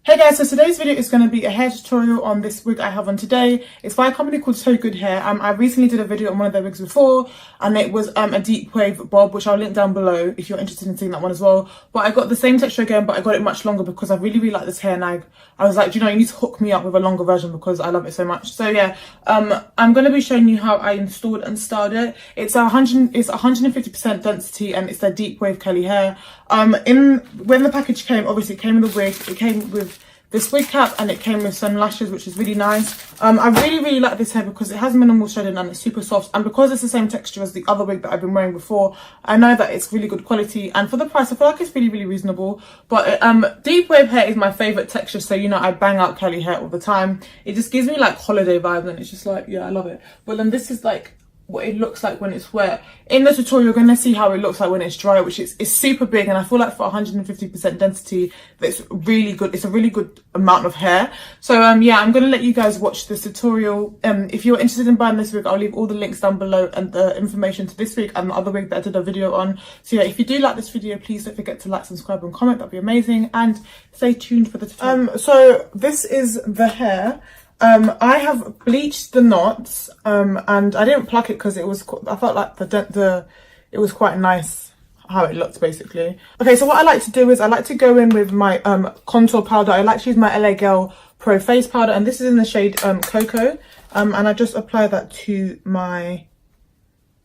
Hey guys, so today's video is going to be a hair tutorial on this wig I have on today. It's by a company called Sogoodhair. I recently did a video on one of their wigs before, and it was a deep wave bob, which I'll link down below if you're interested in seeing that one as well. But I got the same texture again, but I got it much longer because I really like this hair, and I was like, you know, you need to hook me up with a longer version because I love it so much. So yeah, I'm going to be showing you how I installed and styled it. It's 150% density, and it's their deep wave curly hair. When the package came, obviously it came with a wig, it came with this wig cap, and it came with some lashes, which is really nice. I really like this hair because it has minimal shedding and it's super soft, and because it's the same texture as the other wig that I've been wearing before, I know that it's really good quality, and for the price I feel like it's really reasonable. But deep wave hair is my favorite texture, so you know I bang out curly hair all the time. It just gives me like holiday vibes, and it's just like, yeah, I love it. But then this is like what it looks like when it's wet. In the tutorial you're going to see how it looks like when it's dry, which is super big, and I feel like for 150% density that's really good. It's a really good amount of hair. So yeah, I'm going to let you guys watch this tutorial. If you're interested in buying this wig, I'll leave all the links down below and the information to this wig and the other wig that I did a video on. So yeah, if you do like this video, please don't forget to like, subscribe and comment. That'd be amazing, and stay tuned for the tutorial. So this is the hair. I have bleached the knots, and I didn't pluck it because I felt like it was quite nice how it looked basically. Okay, so what I like to do is I like to go in with my contour powder. I like to use my LA Girl Pro Face Powder, and this is in the shade Cocoa, and I just apply that to my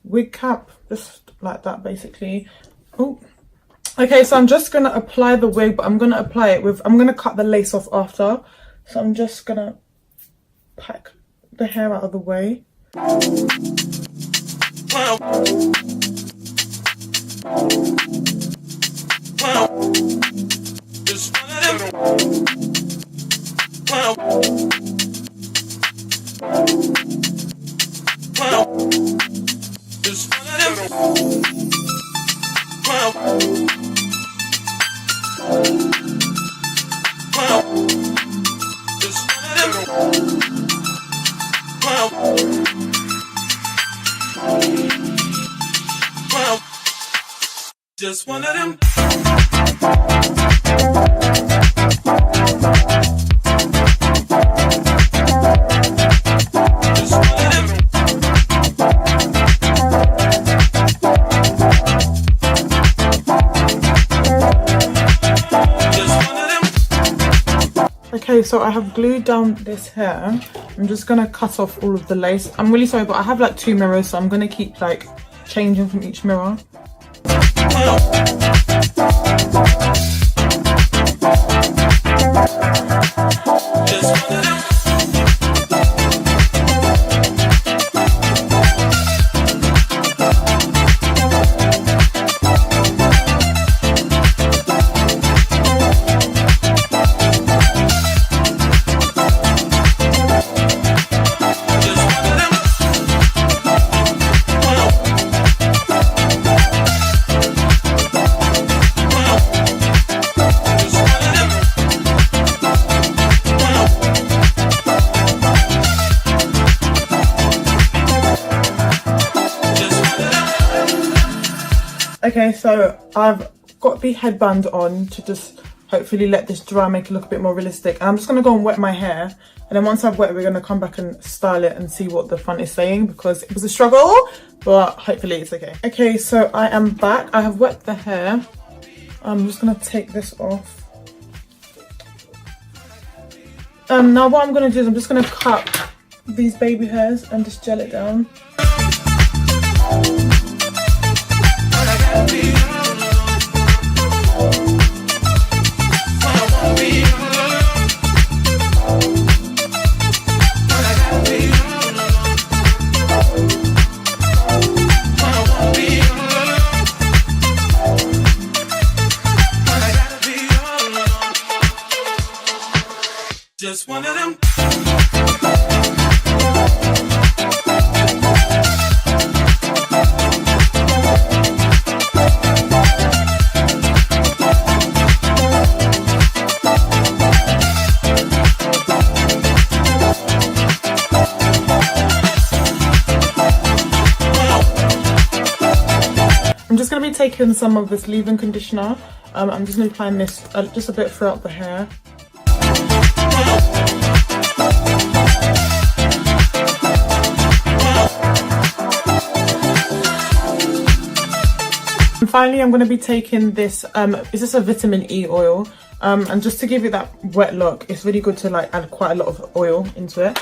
wig cap, just like that basically. Oh, okay, so I'm just gonna apply the wig, but I'm gonna cut the lace off after, so I'm just gonna pack the hair out of the way. Just one of them. Okay, so I have glued down this hair. I'm just gonna cut off all of the lace. I'm really sorry, but I have like 2 mirrors, so I'm gonna keep like changing from each mirror. Okay, so I've got the headband on to just hopefully let this dry, make it look a bit more realistic. And I'm just going to go and wet my hair. And then once I've wet it, we're going to come back and style it and see what the front is saying, because it was a struggle, but hopefully it's okay. Okay, so I am back. I have wet the hair. I'm just going to take this off. Now what I'm going to do is I'm just going to cut these baby hairs and just gel it down. Just one of them. I'm just going to be taking some of this leave-in conditioner. I'm just going to be applying this just a bit throughout the hair. finally, I'm going to be taking this, is this a vitamin E oil? And just to give it that wet look, it's really good to like add quite a lot of oil into it.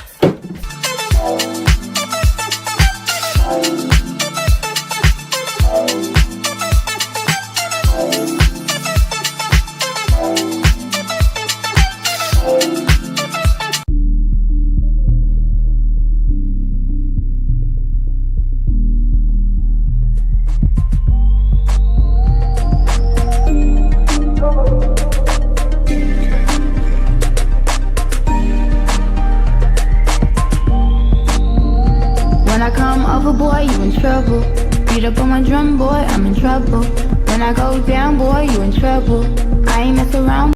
Boy, you in trouble. Beat up on my drum, boy, I'm in trouble. When I go down, boy, you in trouble. I ain't mess around.